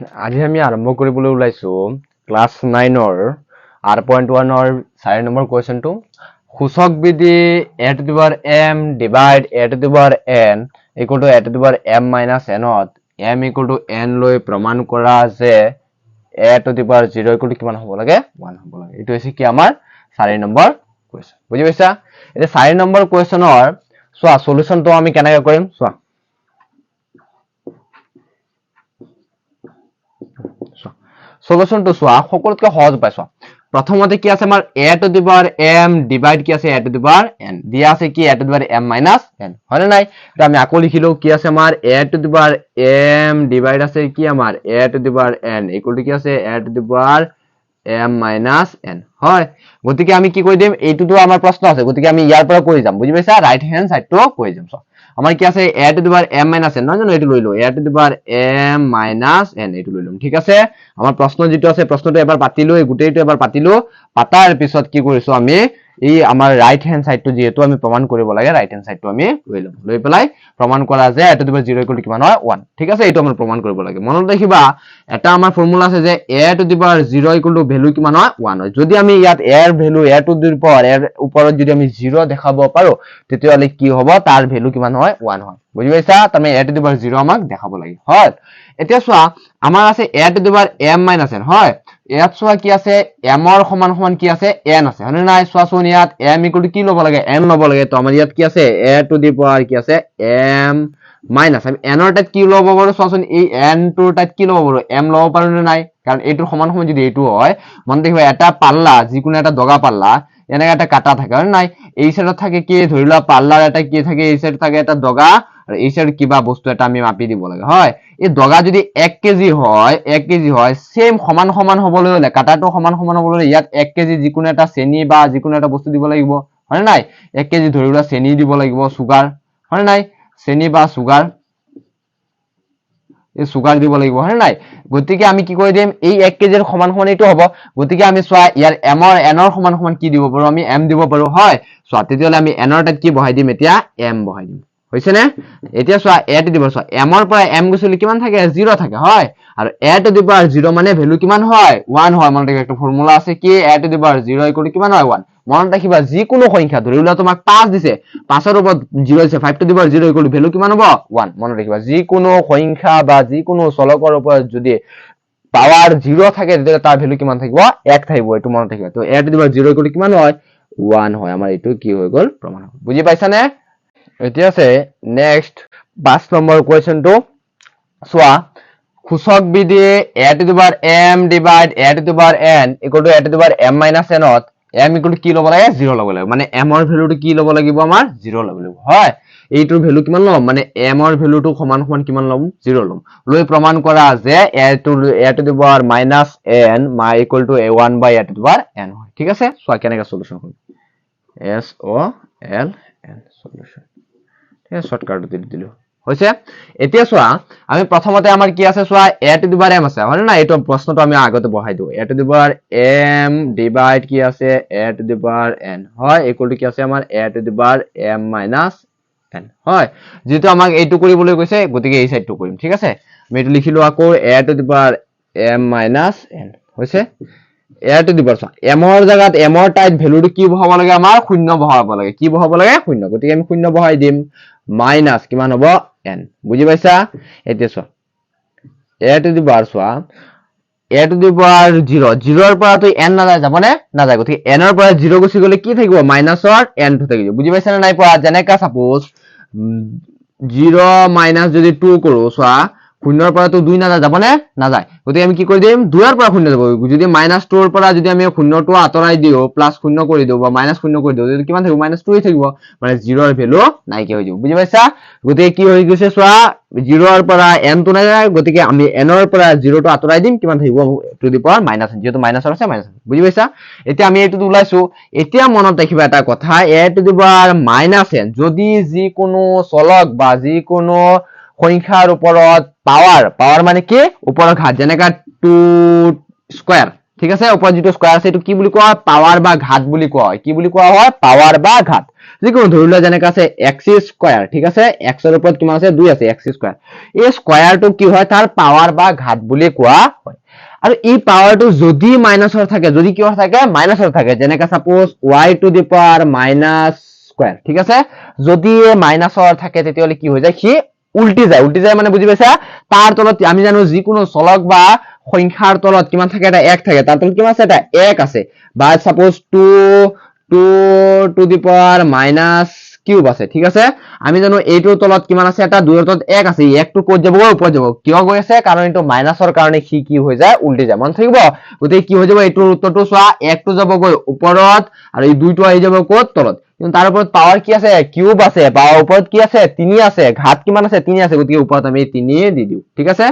আজি আমি আৰম্ভ কৰিবলৈ ওলাইছো ক্লাছ 9ৰ R.1 ৰ 4 নম্বৰ কোৱেশ্চনটো সূচক বিধি a to the power m divide a to the power n equal to a to the power m minus n to m equal to n লৈ প্ৰমাণ কৰা যে a to the power 0 equal to কিমান হ'ব লাগে 1 হ'ব লাগে এটো হৈছে কি আমাৰ 4 নম্বৰ কোৱেশ্চন বুজি পাইছা এটা 4 নম্বৰ কোৱেশ্চনৰ সোয়া সলিউশনটো আমি কেনেকৈ কৰিম সোয়া সলিউশন তো সোয়া সকলোতকৈ সহজ পাইছো প্ৰথমতে কি আছে আমাৰ a to the power m divide কি আছে a to the power n দিয়া আছে কি a to the power m minus n হয়নে নাই তো আমি আকৌ লিখিলো কি আছে আমাৰ a to the power m divide আছে কি আমাৰ a to the power n equal to কি আছে a to the power m minus n হয় গতিকে আমি কি কৰি দিম এইটোতো আমাৰ প্ৰশ্ন আছে গতিকে আমি ইয়াৰ পৰা কৰি যাম বুজি পাইছা ৰাইট হ্যান্ড সাইডটো কৰি যাম আমার কি আছে a to the power m minus n নহয় জানো এটো লৈ লো a to the power m minus n এটো লৈ লম ঠিক আছে আমাৰ প্ৰশ্ন যেটো আছে প্ৰশ্নটো এবাৰ পাতিলো এই গুটেইটো এবাৰ পাতিলো পাতাৰ পিছত কি কৰিছো আমি এই আমাৰ ৰাইট হ্যান্ড সাইডটো যেটো আমি প্ৰমাণ কৰিব লাগে ৰাইট হ্যান্ড সাইডটো আমি লৈ লম লৈ পেলাই প্ৰমাণ কৰা যে a to the power 0 equal to কিমান হয় 1 ঠিক আছে এইটো আমি প্ৰমাণ কৰিব লাগে মনত ৰাখিবা এটা আমাৰ ফৰ্মুলা আছে যে a to the power 0 equal to value কিমান হয় 1 হয় যদি আমি ইয়াত a এর value a to the power এর উপৰত যদি আমি 0 দেখাব পাৰো তেতিয়ালে কি হ'ব তাৰ ভ্যালু কিমান হয় 1 হয় বুজি পাইছা তুমি a to the power 0 আমাক দেখাব লাগে হয় এতিয়া চোৱা আমাৰ আছে a to the power m minus n হয় ইয়াত চোৱা কি আছে m ৰ সমান সমান কি আছে n আছে হয়নে নাই চোৱাচোন ইয়াত m ইকুয়াল টু কি ল'ব লাগে n ল'ব লাগে তো আমাৰ ইয়াত কি আছে a to the power কি আছে m minus আমি n ৰ তাত কি ল'ব পাৰো চোৱাচোন এই n টোৰ তাত কি ল'ব পাৰো m ল'ব পাৰো নে নাই কাৰণ এইটোৰ সমান সমান যদি এইটো হয় মন দেখিবা এটা পাল্লা যিকোনো এটা দগা পাল্লা এনেকা এটা কাটা থাকে হয় নাই এই সাইডত থাকে কি ধৰিলা পাল্লাৰ এটা কি থাকে এই সাইড থাকে এটা দগা আৰু এই সাইড কিবা বস্তু এটা আমি মাপি দিব লাগে হয় এই দগা যদি 1 কেজি হয় সেম সমান সমান হ'বলৈ হলে কাটাটো সমান সমান হ'বলৈ ইয়াত 1 কেজি যিকোনো এটা চেনি বা যিকোনো এটা বস্তু দিব লাগিব হয় নাই 1 কেজি ধৰিলা চেনি দিব লাগিব সুগাৰ হয় নাই চেনি বা সুগাৰ এই সুগাৰ দিব লাগিব হয় নাই গতিকে আমি কি কৰি দিম এই 1 কেজিৰ সমান সমান এইটো হ'ব গতিকে আমি সোয়া ইয়াৰ m ৰ n ৰ সমান সমান কি দিব পাৰো আমি m দিব পাৰো হয় সোয়া তেতিয়ালে আমি n ৰ তাত কি বহাই দিম এতিয়া m বহাই দিম হৈছে নে এতিয়া সোয়া a to the power soya m ৰ পৰা m গৈছিল কিমান থাকে 0 থাকে হয় আৰু a to the power 0 মানে ভ্যালু কিমান হয় 1 হয় মনত ৰাখিবা একটা ফৰ্মুলা আছে কি a to the power 0 equal to কিমান হয় 1 মনত ৰাখিবা যিকোনো সংখ্যা ধৰিলা তোমাক 5 দিছে 5 ৰ ওপৰত 0 আছে 5 to the power 0 equal to value কিমান হ'ব 1 মনত ৰাখিবা যিকোনো সংখ্যা বা যিকোনো চলকৰ ওপৰত যদি পাৱাৰ 0 থাকে তেতিয়া তাৰ ভ্যালু কিমান থাকিব 1 থাকিব এটো মনত ৰাখিবা তো a to the power 0 equal to কিমান হয় 1 হয় আমাৰ এটো কি হৈ গল প্ৰমাণ হ'ল বুজি পাইছা নে এতিয়া আছে নেক্সট 5 নম্বৰ কোৱেশ্চনটো সোয়া সূচক বিধি a to the power m divide a to the power n equal to a to the power m minus n to m equal to কি ল'ব লাগে 0 ল'ব লাগে মানে m ৰ ভ্যালুটো কি ল'ব লাগিব আমাৰ 0 ল'ব লাগিব হয় এইটোৰ ভ্যালু কিমান ল'ম মানে m ৰ ভ্যালুটো সমান সমান কিমান ল'ম 0 ল'ম লৈ প্ৰমাণ কৰা যে a to the power minus n equal to a1 by a to the power n হয় ঠিক আছে সোয়া কেনেকা সলিউশন হ'ল s o l n solution ঠিক আছে শর্টকাট দিলো হৈছে এতিয়া সোয়া আমি প্ৰথমতে আমাৰ কি আছে সোয়া a to the power m আছে হয় না এইটো প্ৰশ্নটো আমি আগতে বহাই দিও a to the power m divide কি আছে a to the power n হয় ইকুয়াল টু কি আছে আমাৰ a to the power m minus n হয় যেটো আমাক এইটো কৰিবলৈ কৈছে গতিকে এই সাইডটো কৰিম ঠিক আছে আমি এইটো লিখিলো আকৌ a to the power m minus n হৈছে a to the power m ৰ জাগাত m ৰ টাইপ ভ্যালুটো কি বহাব লাগে আমাৰ শূন্য বহাব লাগে কি বহাব লাগে শূন্য গতিকে আমি শূন্য বহাই দিম মাইনাস কিমান হ'ব n বুজি পাইছা এতিয়া চোৱা a to the power soya a to the power 0 0 ৰ পৰা তো n না যাব নে না যায় গতিকে n ৰ পৰা 0 গুছি গলে কি থাকিব মাইনাসৰ n টো থাকিব বুজি পাইছা না নাই পৰা যেনেকা সাপোজ 0 মাইনাস যদি 2 কৰো সোয়া শূন্যৰ পৰা তো 2 না যাব নে না যায় গতিকে আমি কি কৰি দিম 2 ৰ পৰা শূন্য যাব যদি মাইনাস 2 ৰ পৰা যদি আমি শূন্যটো আতৰাই দিও প্লাস শূন্য কৰি দিও বা মাইনাস শূন্য কৰি দিও যদি কিমান থাকিব মাইনাস 2 থাকিব মানে 0 ৰ ভ্যালু নাইকিয়া হৈ যাব বুজি পাইছা গতিকে কি হৈ গৈছে সোয়া 0 ৰ পৰা n টো না যায় গতিকে আমি n ৰ পৰা 0 টো আতৰাই দিম কিমান থাকিব টু দি পাৱাৰ মাইনাস যেটো মাইনাসৰ আছে মাইনাস বুজি পাইছা এতিয়া আমি এইটো ওলাইছো এতিয়া মনত ৰাখিবা এটা কথা a to the power minus n যদি যিকোনো চলক বা যিকোনো সংখ্যাৰ ওপৰত পাৱাৰ মানে কি ওপৰৰ ঘাত যেনেকা 2 স্কয়াৰ ঠিক আছে ওপৰত যেটো স্কয়াৰ আছে এটো কি বুলি কোৱা পাৱাৰ বা ঘাত বুলি কোৱা হয় কি বুলি কোৱা হয় পাৱাৰ বা ঘাত যিকোনো ধৰি লোৱা যেনেকৈ আছে x স্কয়াৰ, ঠিক আছে, x ৰ ওপৰত কিমান আছে 2 আছে, x স্কয়াৰ। এই স্কয়াৰটো কি হয় তাৰ পাৱাৰ বা ঘাত বুলি কোৱা হয়। আৰু এই পাৱাৰটো যদি মাইনাসৰ থাকে, যদি কিহৰ থাকে মাইনাসৰ থাকে, যেনেকৈ suppose y to the power minus square, ঠিক আছে, যদি মাইনাসৰ থাকে তেতিয়াহলে কি হৈ যায়, সি উল্টি যায়। উল্টি যায় মানে বুজি পাইছা, তাৰ তলত আমি জানো যিকোনো চলক বা সংখ্যাৰ তলত কিমান থাকে, এটা 1 থাকে, তাৰ তলত কিমান আছে, এটা 1 আছে। বা suppose 2 to the power minus cube আছে, ঠিক আছে, আমি জানো এইটোৰ তলত কিমান আছে, এটা 2 ৰ তলত 1 আছে, এই 1 টো ক'ত যাব, ওপৰত যাব। কিয় গৈ আছে, কাৰণ এইটো মাইনাসৰ কাৰণে সি কি হৈ যায়, উল্টি যায়। মন থাকিব, গতিকে কি হৈ যাব, এইটোৰ উত্তৰটো চোৱা, 1 টো যাবগৈ ওপৰত আৰু এই 2 টো আহি যাব ক'ত, তলত। কিন্তু তাৰ ওপৰত পাৱাৰ কি আছে, কিউব আছে, পাৱাৰ ওপৰত কি আছে, 3 আছে, ঘাত কিমান আছে, 3 আছে, গতিকে ওপৰত আমি 3 দি দিওঁ, ঠিক আছে।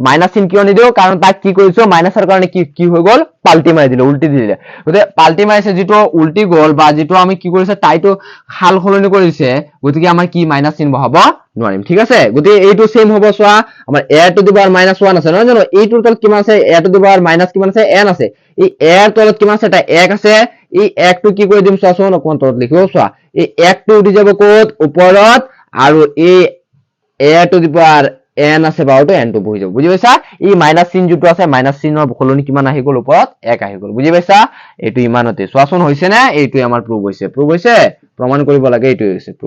মাইনাস চিন কিয় নিদিও, কাৰণ তাক কি কৰিছো, মাইনাসৰ কাৰণে কি হৈ গ'ল, পাল্টি মাৰি দিলে, উল্টি দি দিলে। গতিকে পাল্টি মাৰিছে, যিটো উল্টি গ'ল বা যিটো আমি কি কৰিছে, তাইটো সাল সলনি কৰিছে, গতিকে আমাৰ কি মাইনাস চিন বহাব নোৱাৰিম, ঠিক আছে। গতিকে এইটো সেম হ'ব, চোৱা আমাৰ a to the power minus 1 আছে, নহয় জানো, এইটোৰ তলত কিমান আছে, a to the power minus কিমান আছে, n আছে, এই a ৰ তলত কিমান আছে, এটা 1 আছে, এই 1 টো কি কৰি দিম, চোৱাচোন অকমান তলত লিখিব, চোৱা, এই 1 টো উঠি যাব ক'ত, ওপৰত, আৰু এই a to the power n আছে, বাহুটো n টো বহি যাব, বুজি পাইছা। এই মাইনাস চিন যিটো আছে, মাইনাস চিনৰ সলনি কিমান আহি গ'ল, ওপৰত 1 আহি গ'ল, বুজি পাইছা। এইটো ইমানতে, চোৱাচোন হৈছে নে, এইটোৱে আমাৰ প্ৰুভ হৈছে, প্ৰমাণ কৰিব লাগে, এইটোৱে হৈছে proof।